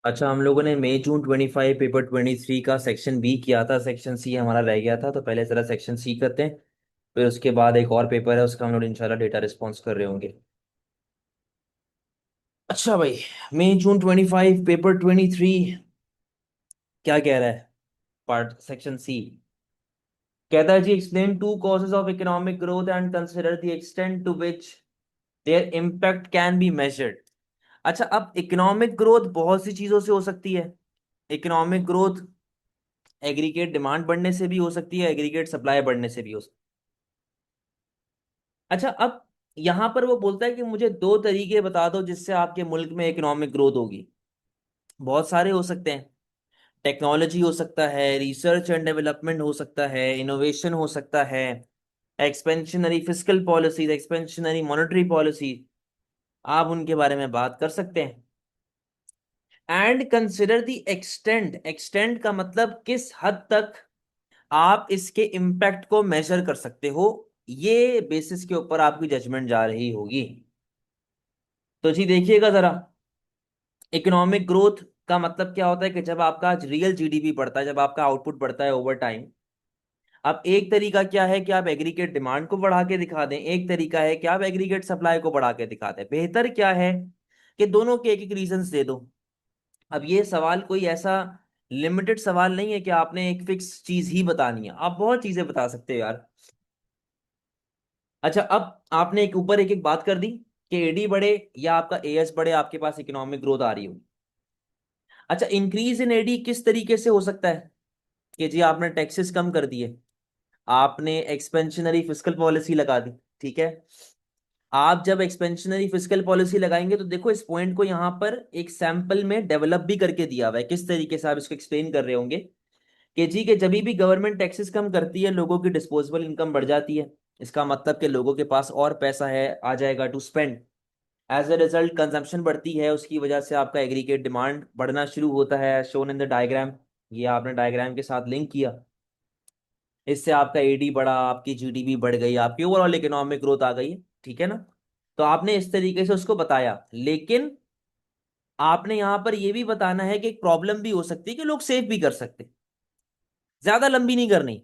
अच्छा, हम लोगों ने मई जून 25 पेपर 23 का सेक्शन बी किया था, सेक्शन सी हमारा रह गया था। तो पहले जरा सेक्शन सी करते हैं, फिर उसके बाद एक और पेपर है, उसका हम लोग इंशाल्लाह डेटा रिस्पॉन्स कर रहे होंगे। अच्छा भाई, मई जून 25 पेपर 23 क्या कह रहा है? पार्ट सेक्शन सी कहता है जी, explain two causes of economic growth and consider the extent to which their impact can be measured. अच्छा, अब इकोनॉमिक ग्रोथ बहुत सी चीजों से हो सकती है। इकोनॉमिक ग्रोथ एग्रीगेट डिमांड बढ़ने से भी हो सकती है, एग्रीगेट सप्लाई बढ़ने से भी हो सकती है। अच्छा, अब यहां पर वो बोलता है कि मुझे दो तरीके बता दो जिससे आपके मुल्क में इकोनॉमिक ग्रोथ होगी। बहुत सारे हो सकते हैं। टेक्नोलॉजी हो सकता है, रिसर्च एंड डेवलपमेंट हो सकता है, इनोवेशन हो सकता है, expansionary fiscal policies, expansionary monetary policy, आप उनके बारे में बात कर सकते हैं। And consider the extent, extent का मतलब किस हद तक आप इसके इम्पैक्ट को मेजर कर सकते हो, ये बेसिस के ऊपर आपकी जजमेंट जा रही होगी। तो जी देखिएगा जरा, इकोनॉमिक ग्रोथ का मतलब क्या होता है कि जब आपका रियल जीडीपी बढ़ता है, जब आपका आउटपुट बढ़ता है ओवर टाइम। अब एक तरीका क्या है कि आप एग्रीगेट डिमांड को बढ़ा के दिखा दें, एक तरीका है कि आप एग्रीगेट सप्लाई को बढ़ा के दिखा दें। बेहतर क्या है कि दोनों के एक एक रीजंस दे दो। अब ये सवाल कोई ऐसा लिमिटेड सवाल नहीं है कि आपने एक फिक्स चीज ही बतानी है, आप बहुत चीजें बता सकते हो यार। अच्छा, अब आपने एक ऊपर एक एक बात कर दी कि एडी बढ़े या आपका एएस बढ़े, आपके पास इकोनॉमिक ग्रोथ आ रही होगी। अच्छा, इंक्रीज इन एडी किस तरीके से हो सकता है कि जी आपने टैक्सेस कम कर दिए, आपने एक्सपेंशनरी फिस्कल पॉलिसी लगा दी। ठीक है, आप जब एक्सपेंशनरी फिस्कल पॉलिसी लगाएंगे तो देखो इस पॉइंट को यहां पर एक सैंपल में डेवलप भी करके दिया हुआ है, किस तरीके से आप इसको एक्सप्लेन कर रहे होंगे कि जी कि जब भी गवर्नमेंट टैक्सेस कम करती है लोगों की डिस्पोजेबल इनकम बढ़ जाती है। इसका मतलब कि लोगों के पास और पैसा है, आ जाएगा to spend. As a result consumption बढ़ती है, उसकी वजह से आपका एग्रीगेट डिमांड बढ़ना शुरू होता है, शोन इन द डायग्राम। ये आपने डायग्राम के साथ लिंक किया, इससे आपका एडी बढ़ा, आपकी जीडीपी बढ़ गई, आपकी ओवरऑल इकोनॉमिक ग्रोथ आ गई है। ठीक है ना? तो आपने इस तरीके से उसको बताया, लेकिन आपने यहां पर यह भी बताना है कि एक प्रॉब्लम भी हो सकती है कि लोग सेव भी कर सकते हैं। ज्यादा लंबी नहीं करनी।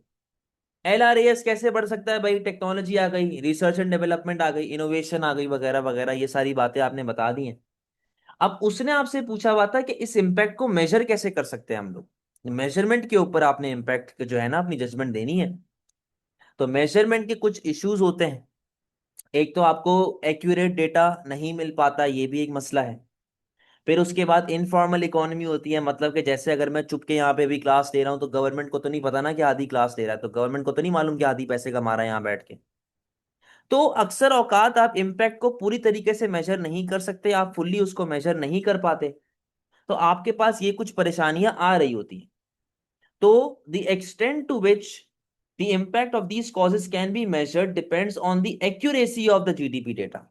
एलआरएस कैसे बढ़ सकता है भाई? टेक्नोलॉजी आ गई, रिसर्च एंड डेवलपमेंट आ गई, इनोवेशन आ गई, वगैरह वगैरह, ये सारी बातें आपने बता दी हैं। अब उसने आपसे पूछा हुआ था कि इस इम्पैक्ट को मेजर कैसे कर सकते हैं हम लोग। मेजरमेंट के ऊपर आपने इम्पैक्ट जो है ना अपनी जजमेंट देनी है। तो मेजरमेंट के कुछ इश्यूज होते हैं। एक तो आपको एक्यूरेट डेटा नहीं मिल पाता, ये भी एक मसला है। फिर उसके बाद इनफॉर्मल इकोनॉमी होती है, मतलब कि जैसे अगर मैं चुप के यहाँ पे भी क्लास ले रहा हूँ तो गवर्नमेंट को तो नहीं पता ना कि आधी क्लास ले रहा है, तो गवर्नमेंट को तो नहीं मालूम कि आधी पैसे कमा रहा है यहाँ बैठ के। तो अक्सर औकात आप इम्पैक्ट को पूरी तरीके से मेजर नहीं कर सकते, आप फुल्ली उसको मेजर नहीं कर पाते। तो आपके पास ये कुछ परेशानियां आ रही होती हैं। तो the extent to which the impact of these causes can be measured depends on the accuracy of the GDP data.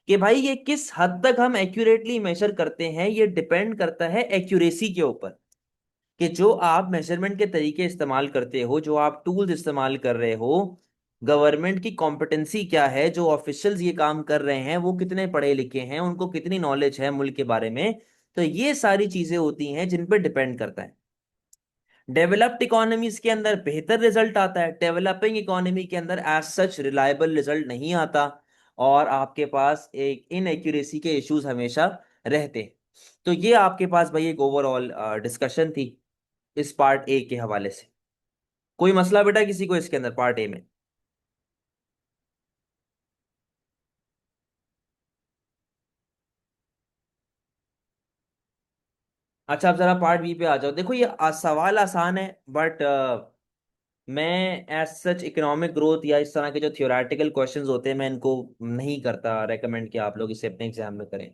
कि भाई ये किस हद तक हम एक्यूरेटली मेजर करते हैं, ये डिपेंड करता है एक्यूरेसी के ऊपर। कि जो आप मेजरमेंट के तरीके इस्तेमाल करते हो, जो आप टूल्स इस्तेमाल कर रहे हो, गवर्नमेंट की कॉम्पिटेंसी क्या है, जो ऑफिशियल्स ये काम कर रहे हैं वो कितने पढ़े लिखे हैं, उनको कितनी नॉलेज है मुल्क के बारे में। तो ये सारी चीजें होती हैं जिन पर डिपेंड करता है। डेवलप्ड इकोनॉमीज के अंदर बेहतर रिजल्ट आता है, डेवलपिंग इकोनॉमी के अंदर एज सच रिलायबल रिजल्ट नहीं आता, और आपके पास एक इनएक्यूरेसी के इश्यूज हमेशा रहते हैं। तो ये आपके पास भाई एक ओवरऑल डिस्कशन थी इस पार्ट ए के हवाले से। कोई मसला बेटा किसी को इसके अंदर पार्ट ए में? अच्छा, अब जरा पार्ट बी पे आ जाओ। देखो ये सवाल आसान है, बट मैं एज सच इकोनॉमिक ग्रोथ या इस तरह के जो थियोरेटिकल क्वेश्चंस होते हैं मैं इनको नहीं करता रेकमेंड कि आप लोग इसे अपने एग्जाम में करें।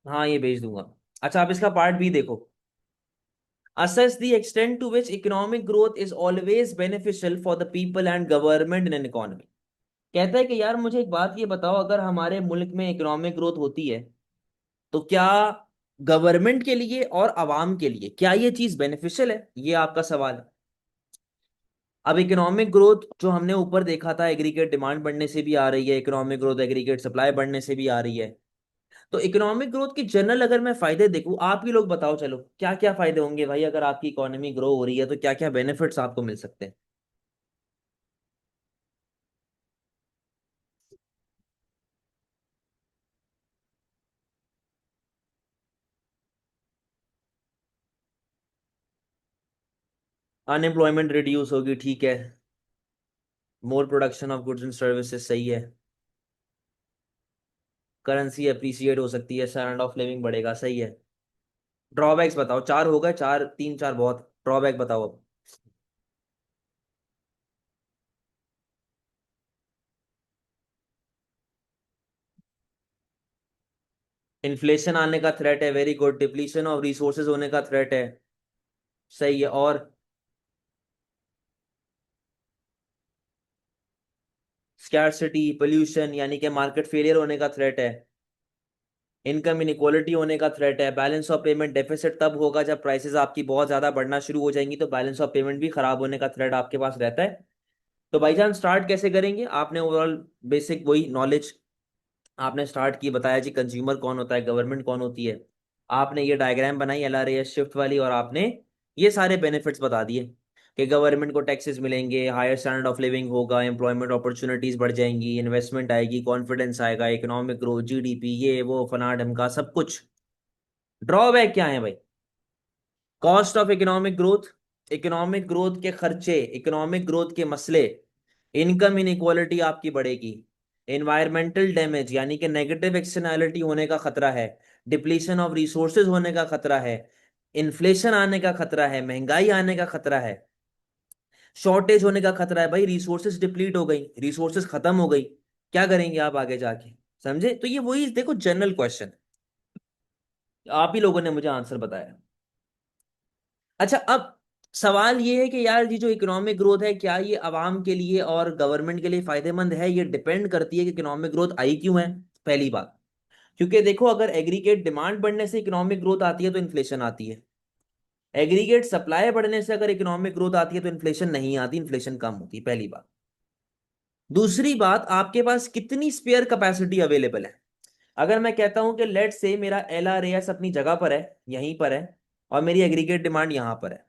हाँ, ये भेज दूंगा। अच्छा, आप इसका पार्ट बी देखो। assess the extent to which economic growth is always beneficial for the people and government in an economy। कहता है कि यार मुझे एक बात ये बताओ, अगर हमारे मुल्क में इकोनॉमिक ग्रोथ होती है तो क्या गवर्नमेंट के लिए और अवाम के लिए क्या ये चीज बेनिफिशियल है? ये आपका सवाल है। अब इकोनॉमिक ग्रोथ जो हमने ऊपर देखा था, एग्रीगेट डिमांड बढ़ने से भी आ रही है, इकोनॉमिक ग्रोथ एग्रीगेट सप्लाई बढ़ने से भी आ रही है। तो इकोनॉमिक ग्रोथ की जनरल अगर मैं फायदे देखूं, आप ही लोग बताओ चलो क्या क्या फायदे होंगे भाई, अगर आपकी इकोनॉमी ग्रो हो रही है तो क्या क्या बेनिफिट्स आपको मिल सकते हैं। अनएम्प्लॉयमेंट रिड्यूस होगी, ठीक है। More production of goods and services, सही है। करेंसी अप्रिसिएट हो सकती है, स्टैंडर्ड ऑफ लिविंग बढ़ेगा, सही है। ड्रॉबैक्स बताओ, चार हो गए, चार, तीन चार बहुत, ड्रॉबैक बताओ अब। इन्फ्लेशन आने का थ्रेट है, very good. Depletion of resources होने का थ्रेट है, सही है। और स्कैर्सिटी, पोल्यूशन यानी कि मार्केट फेलियर होने का थ्रेट है। इनकम इनइक्वालिटी होने का थ्रेट है। बैलेंस ऑफ पेमेंट डेफिसिट तब होगा जब प्राइसेस आपकी बहुत ज्यादा बढ़ना शुरू हो जाएंगी, तो बैलेंस ऑफ पेमेंट भी खराब होने का थ्रेट आपके पास रहता है। तो भाईजान स्टार्ट कैसे करेंगे, आपने ओवरऑल बेसिक वही नॉलेज आपने स्टार्ट की, बताया जी कंज्यूमर कौन होता है, गवर्नमेंट कौन होती है। आपने ये डायग्राम बनाई LRAS शिफ्ट वाली, और आपने ये सारे बेनिफिट्स बता दिए कि गवर्नमेंट को टैक्सेस मिलेंगे, हायर स्टैंडर्ड ऑफ लिविंग होगा, एम्प्लॉयमेंट अपॉर्चुनिटीज बढ़ जाएंगी, इन्वेस्टमेंट आएगी, कॉन्फिडेंस आएगा, इकोनॉमिक ग्रोथ, GDP, ये वो फना ढमका सब कुछ। ड्रॉबैक क्या है भाई? Cost of economic growth, economic growth के खर्चे, इकोनॉमिक ग्रोथ के मसले, इनकम इनइक्वालिटी आपकी बढ़ेगी, एनवायरमेंटल डैमेज यानी कि नेगेटिव एक्सटर्नैलिटी होने का खतरा है, डिप्लीशन ऑफ रिसोर्सेज होने का खतरा है, इन्फ्लेशन आने का खतरा है, महंगाई आने का खतरा है, शॉर्टेज होने का खतरा है। भाई रिसोर्सेज डिप्लीट हो गई, रिसोर्सेज खत्म हो गई, क्या करेंगे आप आगे जाके? समझे? तो ये वही देखो जनरल क्वेश्चन, आप ही लोगों ने मुझे आंसर बताया। अच्छा, अब सवाल ये है कि यार ये जो इकोनॉमिक ग्रोथ है, क्या ये आवाम के लिए और गवर्नमेंट के लिए फायदेमंद है? ये डिपेंड करती है कि इकोनॉमिक ग्रोथ आई क्यों है, पहली बात। क्योंकि देखो, अगर एग्रीगेट डिमांड बढ़ने से इकोनॉमिक ग्रोथ आती है तो इन्फ्लेशन आती है। एग्रीगेट सप्लाई बढ़ने से अगर इकोनॉमिक ग्रोथ आती है तो इन्फ्लेशन नहीं आती, इन्फ्लेशन कम होती है, पहली बात। दूसरी बात, आपके पास कितनी स्पेयर कैपेसिटी अवेलेबल है। अगर मैं कहता हूं कि लेट से मेरा LRAS अपनी जगह पर है, यहीं पर है, और मेरी एग्रीगेट डिमांड यहां पर है,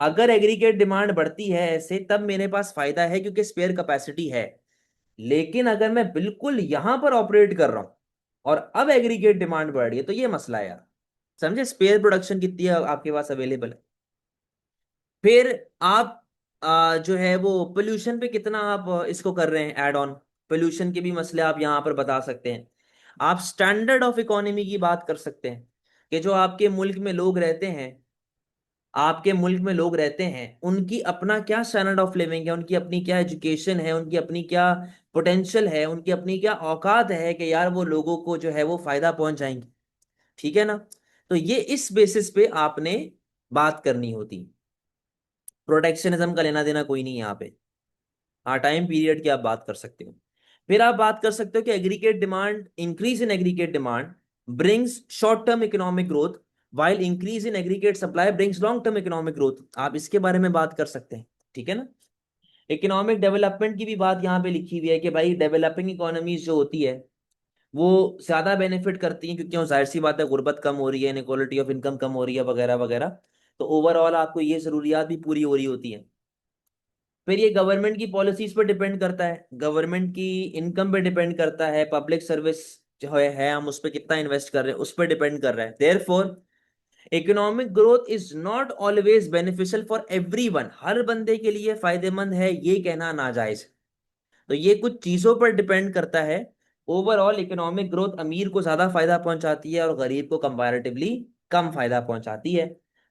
अगर एग्रीगेट डिमांड बढ़ती है ऐसे, तब मेरे पास फायदा है क्योंकि स्पेयर कैपेसिटी है। लेकिन अगर मैं बिल्कुल यहां पर ऑपरेट कर रहा हूं और अब एग्रीगेट डिमांड बढ़ रही है, तो ये मसला है यार। समझे? स्पेयर प्रोडक्शन कितनी है आपके पास अवेलेबल है। फिर आप जो है वो पोल्यूशन पे कितना आप इसको कर रहे हैं ऐड ऑन, पोल्यूशन के भी मसले आप यहां पर बता सकते हैं। आप स्टैंडर्ड ऑफ इकोनॉमी की बात कर सकते हैं कि जो आपके मुल्क में लोग रहते हैं, आपके मुल्क में लोग रहते हैं, उनकी अपना क्या स्टैंडर्ड ऑफ लिविंग है, उनकी अपनी क्या एजुकेशन है, उनकी अपनी क्या पोटेंशियल है, उनकी अपनी क्या औकात है कि यार वो लोगों को जो है वो फायदा पहुंचाएंगे। ठीक है ना? तो ये इस बेसिस पे आपने बात करनी होती। प्रोटेक्शनिज्म का लेना देना कोई नहीं है यहाँ पे। हाँ, टाइम पीरियड की आप बात कर सकते हो। फिर आप बात कर सकते हो कि aggregate demand, increase in aggregate demand brings short term economic growth, while increase in aggregate supply brings long term economic growth. आप इसके बारे में बात कर सकते हैं, ठीक है ना? इकोनॉमिक डेवलपमेंट की भी बात यहाँ पे लिखी हुई है कि भाई डेवलपिंग इकोनॉमीज जो होती है वो ज्यादा बेनिफिट करती हैं, क्योंकि वो जाहिर सी बात है, गुर्बत कम हो रही है, इनक्वालिटी ऑफ इनकम कम हो रही है, वगैरह वगैरह। तो ओवरऑल आपको ये जरूरियात भी पूरी हो रही होती है। फिर ये गवर्नमेंट की पॉलिसीज पर डिपेंड करता है, गवर्नमेंट की इनकम पे डिपेंड करता है, पब्लिक सर्विस जो है हम उस पर कितना इन्वेस्ट कर रहे हैं उस पर डिपेंड कर रहा है। Therefore economic growth is not always beneficial for everyone, हर बंदे के लिए फायदेमंद है ये कहना नाजायज। तो ये कुछ चीजों पर डिपेंड करता है। ओवरऑल इकोनॉमिक ग्रोथ अमीर को ज्यादा फायदा पहुंचाती है और गरीब को कंपैरेटिवली कम फायदा पहुंचाती है।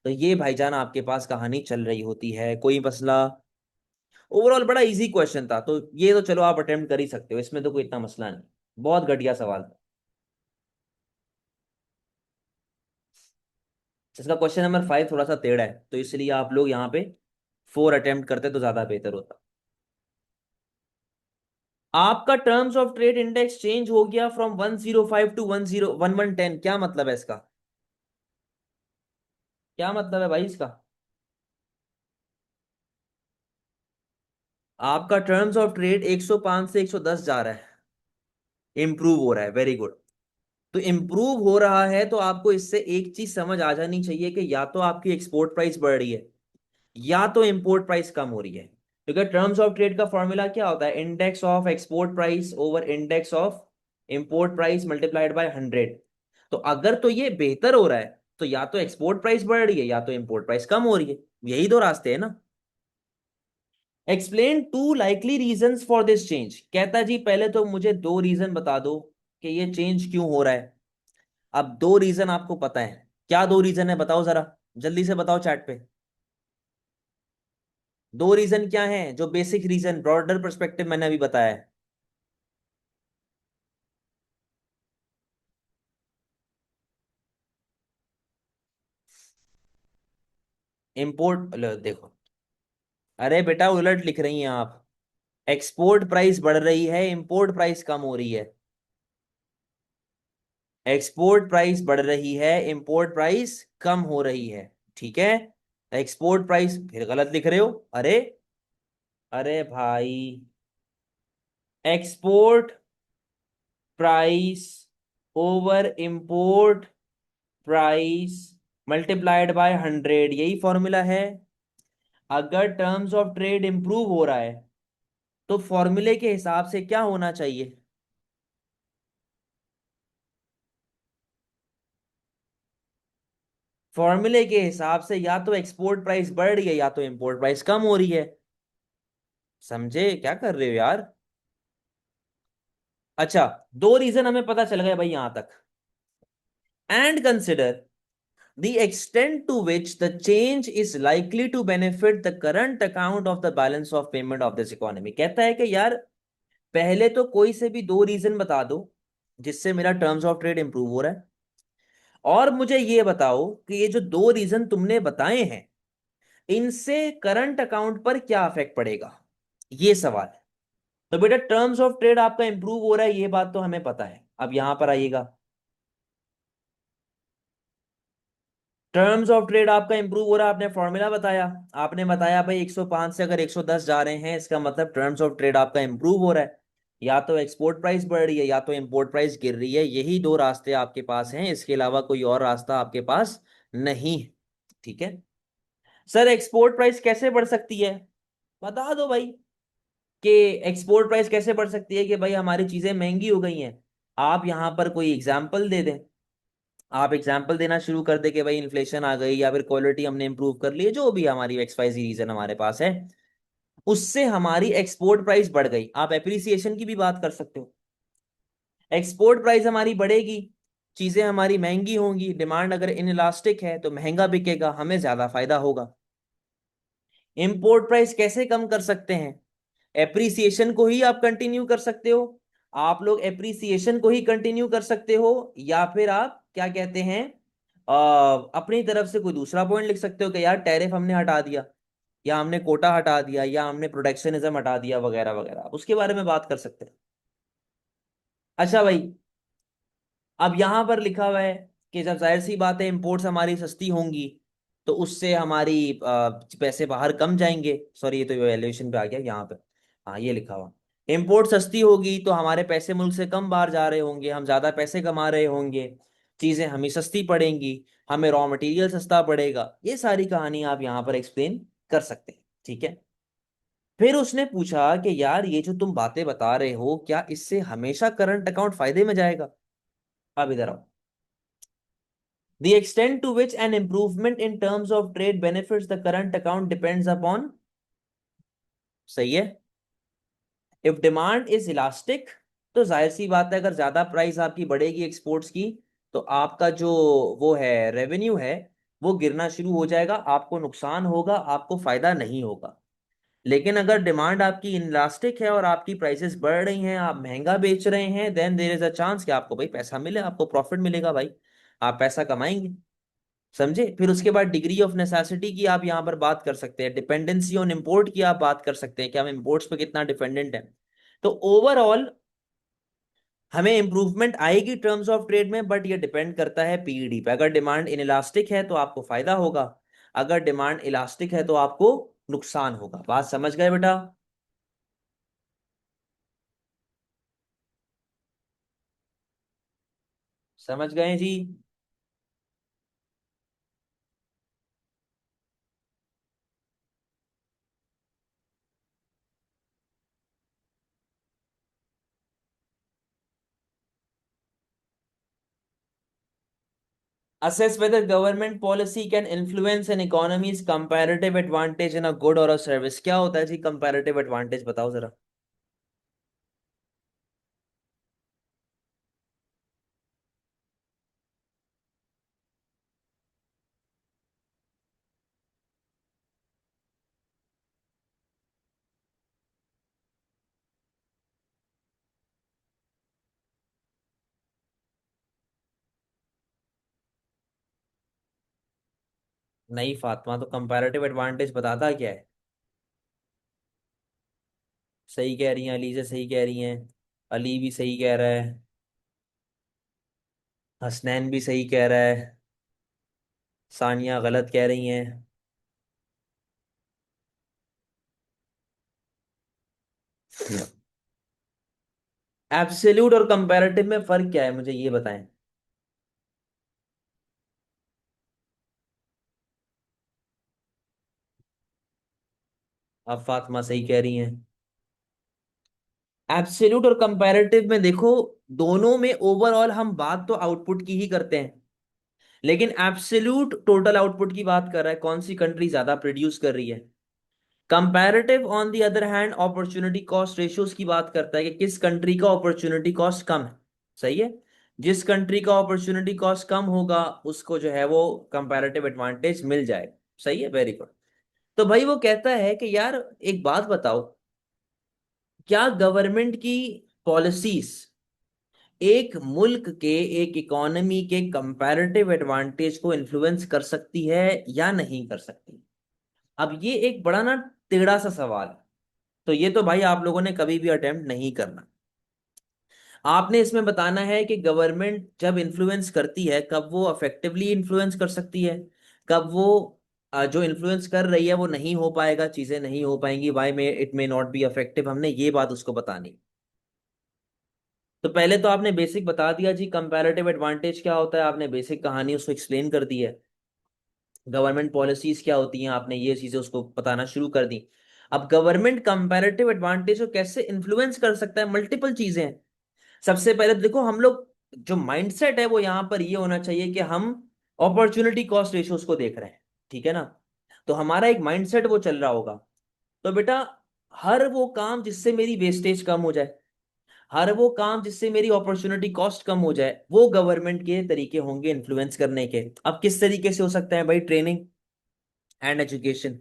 तो ये भाईजान आपके पास कहानी चल रही होती है, कोई मसला? ओवरऑल बड़ा इजी क्वेश्चन था, तो ये तो चलो आप अटेम्प्ट कर ही सकते हो, इसमें तो कोई इतना मसला नहीं। बहुत घटिया सवाल था। इसका क्वेश्चन नंबर 5 थोड़ा सा टेढ़ा है, तो इसलिए आप लोग यहाँ पे 4 अटेम्प्ट करते तो ज्यादा बेहतर होता। आपका terms of trade index change हो गया फ्रॉम 105 टू 1110, क्या मतलब है इसका? क्या मतलब है भाई इसका? आपका टर्म्स ऑफ ट्रेड 105 से 110 जा रहा है, इंप्रूव हो रहा है, वेरी गुड। तो इंप्रूव हो रहा है तो आपको इससे एक चीज समझ आ जानी चाहिए कि या तो आपकी एक्सपोर्ट प्राइस बढ़ रही है या तो इंपोर्ट प्राइस कम हो रही है। क्योंकि टर्म्स ऑफ ट्रेड का फॉर्मूला क्या होता है, index of export price over index of import price multiplied by 100। तो अगर तो ये बेहतर हो रहा है तो या तो एक्सपोर्ट प्राइस बढ़ रही है या तो इंपोर्ट प्राइस कम हो रही है, यही दो रास्ते हैं ना। Explain two likely reasons for this change, कहता जी पहले तो मुझे दो रीजन बता दो कि ये चेंज क्यों हो रहा है। अब दो रीजन आपको पता है, क्या दो रीजन है बताओ जरा, जल्दी से बताओ चैट पे। दो रीजन क्या हैं, जो बेसिक रीजन ब्रॉडर पर्सपेक्टिव मैंने अभी बताया है। इंपोर्ट, देखो, अरे बेटा उलट लिख रही हैं आप। एक्सपोर्ट प्राइस बढ़ रही है, इंपोर्ट प्राइस कम हो रही है। एक्सपोर्ट प्राइस बढ़ रही है, इंपोर्ट प्राइस कम हो रही है। ठीक है, एक्सपोर्ट प्राइस फिर गलत लिख रहे हो। अरे, अरे भाई, export price over import price multiplied by 100, यही फॉर्मूला है। अगर टर्म्स ऑफ ट्रेड इंप्रूव हो रहा है तो फॉर्मूले के हिसाब से क्या होना चाहिए। फॉर्मूले के हिसाब से या तो एक्सपोर्ट प्राइस बढ़ रही है या तो इंपोर्ट प्राइस कम हो रही है। समझे क्या कर रहे हो यार। अच्छा, दो रीजन हमें पता चल गए भाई यहां तक। And consider the extent to which the change is likely to benefit the current account of the balance of payment of this economy. कहता है कि यार पहले तो कोई से भी दो रीजन बता दो जिससे मेरा टर्म्स ऑफ ट्रेड इंप्रूव हो रहा है, और मुझे ये बताओ कि ये जो दो रीजन तुमने बताए हैं इनसे करंट अकाउंट पर क्या इफेक्ट पड़ेगा, ये सवाल है। तो बेटा टर्म्स ऑफ ट्रेड आपका इंप्रूव हो रहा है, ये बात तो हमें पता है। अब यहां पर आइएगा, टर्म्स ऑफ ट्रेड आपका इंप्रूव हो रहा है, आपने फॉर्मूला बताया। आपने बताया भाई 105 से अगर 110 जा रहे हैं इसका मतलब टर्म्स ऑफ ट्रेड आपका इंप्रूव हो रहा है। या तो एक्सपोर्ट प्राइस बढ़ रही है या तो इंपोर्ट प्राइस गिर रही है, यही दो रास्ते आपके पास हैं, इसके अलावा कोई और रास्ता आपके पास नहीं है। ठीक है, सर एक्सपोर्ट प्राइस कैसे बढ़ सकती है, बता दो भाई। कि एक्सपोर्ट प्राइस कैसे बढ़ सकती है कि भाई हमारी चीजें महंगी हो गई हैं। आप यहां पर कोई एग्जाम्पल दे दें, आप एग्जाम्पल देना शुरू कर दे कि भाई इन्फ्लेशन आ गई या फिर क्वालिटी हमने इंप्रूव कर ली है, जो भी हमारी एक्सवाइजी रीजन हमारे पास है, उससे हमारी एक्सपोर्ट प्राइस बढ़ गई। आप एप्रिसिएशन की भी बात कर सकते हो। एक्सपोर्ट प्राइस हमारी बढ़ेगी, चीजें हमारी महंगी होंगी, डिमांड अगर इनइलास्टिक है तो महंगा बिकेगा, हमें ज्यादा फायदा होगा। इंपोर्ट प्राइस कैसे कम कर सकते हैं, एप्रिसिएशन को ही आप कंटिन्यू कर सकते हो। आप लोग एप्रिसिएशन को ही कंटिन्यू कर सकते हो, या फिर आप क्या कहते हैं, अपनी तरफ से कोई दूसरा पॉइंट लिख सकते हो कि यार टैरिफ हमने हटा दिया, या हमने कोटा हटा दिया, या हमने प्रोटेक्शनिज्म हटा दिया, वगैरह वगैरह, उसके बारे में बात कर सकते हैं। अच्छा भाई, अब यहां पर लिखा हुआ है कि जब जाहिर सी बात है इंपोर्ट्स हमारी सस्ती होंगी तो उससे हमारी पैसे बाहर कम जाएंगे। सॉरी, ये तो वैल्यूएशन पे आ गया यहाँ पे। हाँ, ये लिखा हुआ, इंपोर्ट सस्ती होगी तो हमारे पैसे मुल्क से कम बाहर जा रहे होंगे, हम ज्यादा पैसे कमा रहे होंगे, चीजें हमें सस्ती पड़ेंगी, हमें रॉ मटेरियल सस्ता पड़ेगा। ये सारी कहानी आप यहाँ पर एक्सप्लेन कर सकते हैं। ठीक है, फिर उसने पूछा कि यार ये जो तुम बातें बता रहे हो क्या इससे हमेशा करंट अकाउंट फायदे में जाएगा। अब इधर आओ, the extent to which an improvement in terms of trade benefits the current account depends upon, सही है, इफ डिमांड इज इलास्टिक, तो जाहिर सी बात है अगर ज्यादा प्राइस आपकी बढ़ेगी एक्सपोर्ट्स की तो आपका जो वो है रेवेन्यू है वो गिरना शुरू हो जाएगा, आपको नुकसान होगा, आपको फायदा नहीं होगा। लेकिन अगर डिमांड आपकी इनलास्टिक है और आपकी प्राइसेस बढ़ रही हैं, आप महंगा बेच रहे हैं, then there is a chance कि आपको भाई पैसा मिले, आपको प्रॉफिट मिलेगा भाई, आप पैसा कमाएंगे। समझे, फिर उसके बाद डिग्री ऑफ नेसेसिटी की आप यहाँ पर बात कर सकते हैं, डिपेंडेंसी ऑन इंपोर्ट की आप बात कर सकते हैं कि हम इंपोर्ट्स पे कितना डिपेंडेंट है। तो ओवरऑल हमें इंप्रूवमेंट आएगी टर्म्स ऑफ ट्रेड में, बट ये डिपेंड करता है पीईडी पे। अगर डिमांड इनइलास्टिक है तो आपको फायदा होगा, अगर डिमांड इलास्टिक है तो आपको नुकसान होगा। बात समझ गए बेटा। समझ गए जी? Assess whether government policy can influence an economy's comparative advantage in a good or a service। क्या होता है जी comparative advantage, बताओ जरा। नहीं फातिमा, तो कंपैरेटिव एडवांटेज बताता क्या है? सही कह रही हैं, अली से सही कह रही हैं। अली भी सही कह रहा है। हसनैन भी सही कह रहा है। सानिया गलत कह रही हैं। एब्सोल्यूट और कंपैरेटिव में फर्क क्या है, मुझे ये बताएं। अब फातिमा सही कह रही हैं। एब्सोल्यूट और कंपैरेटिव में देखो, दोनों में ओवरऑल हम बात तो आउटपुट की ही करते हैं, लेकिन एब्सोल्यूट टोटल आउटपुट की बात कर रहा है, कौन सी कंट्री ज्यादा प्रोड्यूस कर रही है। Comparative on the other hand opportunity cost ratios की बात करता है कि किस कंट्री का अपॉर्चुनिटी कॉस्ट कम है। सही है। जिस कंट्री का अपॉर्चुनिटी कॉस्ट कम होगा उसको जो है वो कंपैरेटिव एडवांटेज मिल जाएगा। सही है, वेरी गुड। तो भाई वो कहता है कि यार एक बात बताओ, क्या गवर्नमेंट की पॉलिसीज एक मुल्क के, एक इकोनॉमी के कंपैरेटिव एडवांटेज को इन्फ्लुएंस कर सकती है या नहीं कर सकती? अब ये एक बड़ा ना टेढ़ा सा सवाल है, तो ये तो भाई आप लोगों ने कभी भी अटेम्प्ट नहीं करना। आपने इसमें बताना है कि गवर्नमेंट जब इन्फ्लुएंस करती है कब वो अफेक्टिवली इन्फ्लुएंस कर सकती है, कब वो जो इन्फ्लुएंस कर रही है वो नहीं हो पाएगा, चीजें नहीं हो पाएंगी, why may it may not be effective, हमने ये बात उसको बतानी। तो पहले तो आपने बेसिक बता दिया जी, कंपैरेटिव एडवांटेज क्या होता है, आपने बेसिक कहानी उसको एक्सप्लेन कर दी है। गवर्नमेंट पॉलिसीज क्या होती हैं, आपने ये चीजें उसको बताना शुरू कर दी। अब गवर्नमेंट कंपैरेटिव एडवांटेज को कैसे इन्फ्लुएंस कर सकता है, मल्टीपल चीजें हैं। सबसे पहले तो देखो, हम लोग जो माइंडसेट है वो यहां पर ये होना चाहिए कि हम अपॉर्चुनिटी कॉस्ट रेशियोज को देख रहे हैं। ठीक है ना? तो हमारा एक माइंडसेट वो चल रहा होगा। तो बेटा, हर वो काम जिससे मेरी वेस्टेज कम हो जाए, हर वो काम जिससे मेरी अपॉर्चुनिटी कॉस्ट कम हो जाए, वो गवर्नमेंट के तरीके होंगे इन्फ्लुएंस करने के। अब किस तरीके से हो सकता है भाई? Training and education.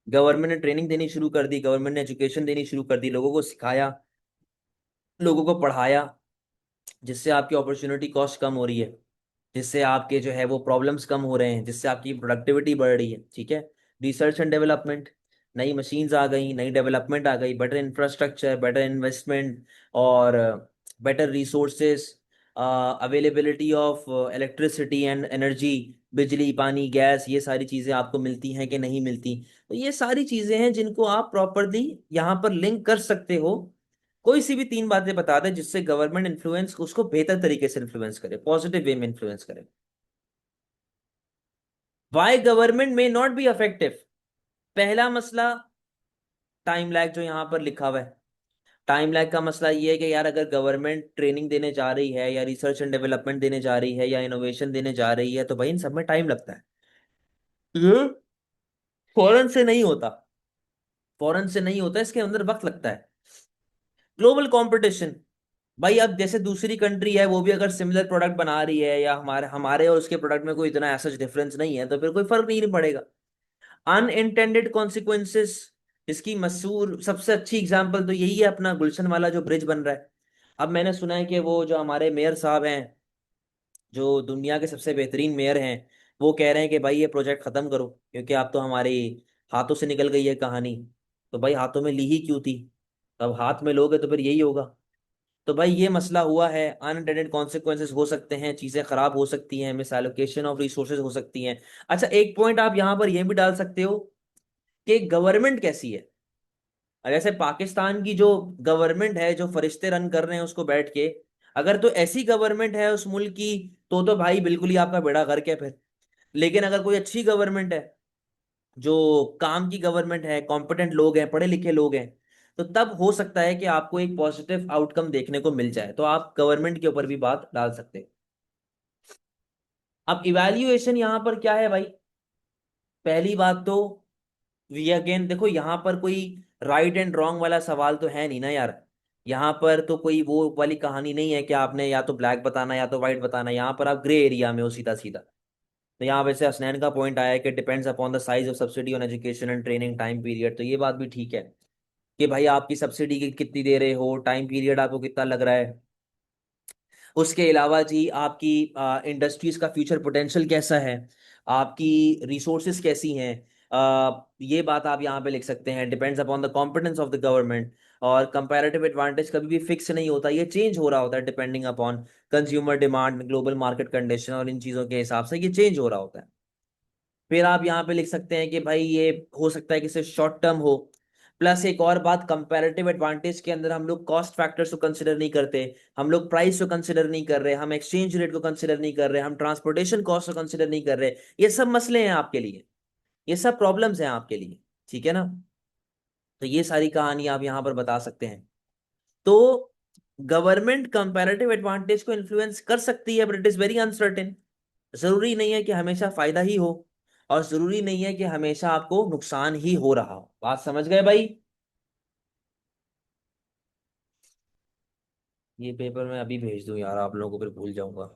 गवर्नमेंट ने ट्रेनिंग देनी शुरू कर दी, गवर्नमेंट ने एजुकेशन देनी शुरू कर दी, लोगों को सिखाया, लोगों को पढ़ाया, जिससे आपकी अपॉर्चुनिटी कॉस्ट कम हो रही है, जिससे आपके जो है वो प्रॉब्लम्स कम हो रहे हैं, जिससे आपकी प्रोडक्टिविटी बढ़ रही है। ठीक है। रिसर्च एंड डेवलपमेंट, नई मशीन्स आ गई, नई डेवलपमेंट आ गई, बेटर इंफ्रास्ट्रक्चर, बेटर इन्वेस्टमेंट, और better resources, availability of electricity and energy, बिजली पानी गैस, ये सारी चीज़ें आपको मिलती हैं कि नहीं मिलती। तो ये सारी चीज़ें हैं जिनको आप प्रॉपरली यहाँ पर लिंक कर सकते हो। कोई सी भी तीन बातें बता दे जिससे गवर्नमेंट इन्फ्लुएंस उसको बेहतर तरीके से इन्फ्लुएंस करे, पॉजिटिव वे में इन्फ्लुएंस करे। वाई गवर्नमेंट में नॉट बी इफेक्टिव। पहला मसला, टाइम लैग जो यहाँ पर लिखा हुआ है। टाइम लैग का मसला ये है कि यार अगर गवर्नमेंट ट्रेनिंग देने जा रही है या रिसर्च एंड डेवलपमेंट देने जा रही है या इनोवेशन देने जा रही है, तो भाई इन सब में टाइम लगता है। ये फौरन से नहीं होता, फौरन से नहीं होता, इसके अंदर वक्त लगता है। ग्लोबल कंपटीशन, भाई अब जैसे दूसरी कंट्री है वो भी अगर सिमिलर प्रोडक्ट बना रही है, या हमारे हमारे और उसके प्रोडक्ट में कोई इतना ऐसा डिफरेंस नहीं है, तो फिर कोई फर्क नहीं पड़ेगा। अनइंटेंडेड कॉन्सिक्वेंसेस, इसकी मशहूर सबसे अच्छी एग्जांपल तो यही है अपना गुलशन वाला जो ब्रिज बन रहा है। अब मैंने सुना है कि वो जो हमारे मेयर साहब हैं, जो दुनिया के सबसे बेहतरीन मेयर हैं, वो कह रहे हैं कि भाई ये प्रोजेक्ट खत्म करो, क्योंकि आप तो हमारे हाथों से निकल गई है कहानी। तो भाई हाथों में ली ही क्यों थी? अब हाथ में लोगे तो फिर यही होगा। तो भाई ये मसला हुआ है, अनइंटेंडेड कॉन्सिक्वेंसेस हो सकते हैं, चीजें खराब हो सकती हैं, मिस एलोकेशन ऑफ रिसोर्सेज हो सकती हैं। अच्छा, एक पॉइंट आप यहां पर यह भी डाल सकते हो कि गवर्नमेंट कैसी है। जैसे पाकिस्तान की जो गवर्नमेंट है, जो फरिश्ते रन कर रहे हैं उसको बैठ के, अगर तो ऐसी गवर्नमेंट है उस मुल्क की, तो भाई बिल्कुल ही आपका बेड़ा गर्क है फिर। लेकिन अगर कोई अच्छी गवर्नमेंट है, जो काम की गवर्नमेंट है, कॉम्पिटेंट लोग हैं, पढ़े लिखे लोग हैं, तो तब हो सकता है कि आपको एक पॉजिटिव आउटकम देखने को मिल जाए, तो आप गवर्नमेंट के ऊपर भी बात डाल सकते हैं। अब इवैल्यूएशन यहां पर क्या है भाई? पहली बात तो, वी अगेन देखो, यहां पर कोई राइट एंड रॉन्ग वाला सवाल तो है नहीं ना यार। यहां पर तो कोई वो वाली कहानी नहीं है कि आपने या तो ब्लैक बताना या तो व्हाइट बताना, यहां पर आप ग्रे एरिया में हो सीधा सीधा। तो यहाँ वैसे हसनैन का पॉइंट आया है कि depends upon the size of subsidy on education and training time period, तो ये बात भी ठीक है कि भाई आपकी सब्सिडी कितनी दे रहे हो, टाइम पीरियड आपको कितना लग रहा है। उसके अलावा जी आपकी इंडस्ट्रीज का फ्यूचर पोटेंशियल कैसा है, आपकी रिसोर्सेज कैसी हैं, ये बात आप यहाँ पे लिख सकते हैं। Depends upon the competence of the government. और कंपैरेटिव एडवांटेज कभी भी फिक्स नहीं होता, ये चेंज हो रहा होता है depending upon consumer demand, global market condition, और इन चीज़ों के हिसाब से ये चेंज हो रहा होता है। फिर आप यहाँ पे लिख सकते हैं कि भाई ये हो सकता है कि सिर्फ शॉर्ट टर्म हो। प्लस एक और बात, कंपैरेटिव एडवांटेज के अंदर हम लोग कॉस्ट फैक्टर्स को कंसिडर नहीं करते, हम लोग प्राइस को कंसिडर नहीं कर रहे, हम एक्सचेंज रेट को कंसिडर नहीं कर रहे, हम ट्रांसपोर्टेशन कॉस्ट को कंसिडर नहीं कर रहे। ये सब मसले हैं आपके लिए, ये सब प्रॉब्लम्स हैं आपके लिए, ठीक है ना? तो ये सारी कहानी आप यहाँ पर बता सकते हैं। तो गवर्नमेंट कंपैरेटिव एडवांटेज को इन्फ्लुएंस कर सकती है, but it is very uncertain. जरूरी नहीं है कि हमेशा फायदा ही हो, और जरूरी नहीं है कि हमेशा आपको नुकसान ही हो रहा हो। बात समझ गए भाई? ये पेपर मैं अभी भेज दूं यार आप लोगों को, फिर भूल जाऊंगा।